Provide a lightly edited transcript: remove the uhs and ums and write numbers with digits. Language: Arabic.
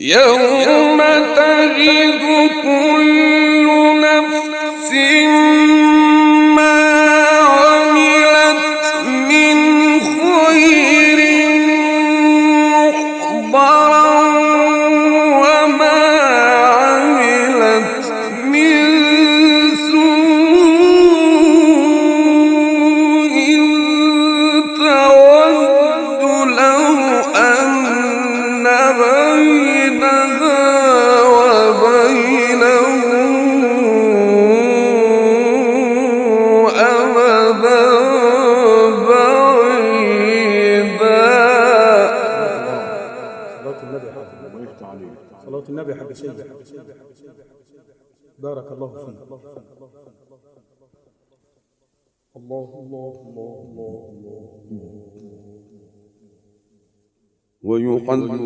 يوم تجد كل نفس ما عملت من خير محضرا وما عملت من سوء تود لو أن بينها وبينه أمدا بعيدا. صلاة النبي حق سيدي. بارك الله فيك. الله الله الله الله. ويحذرك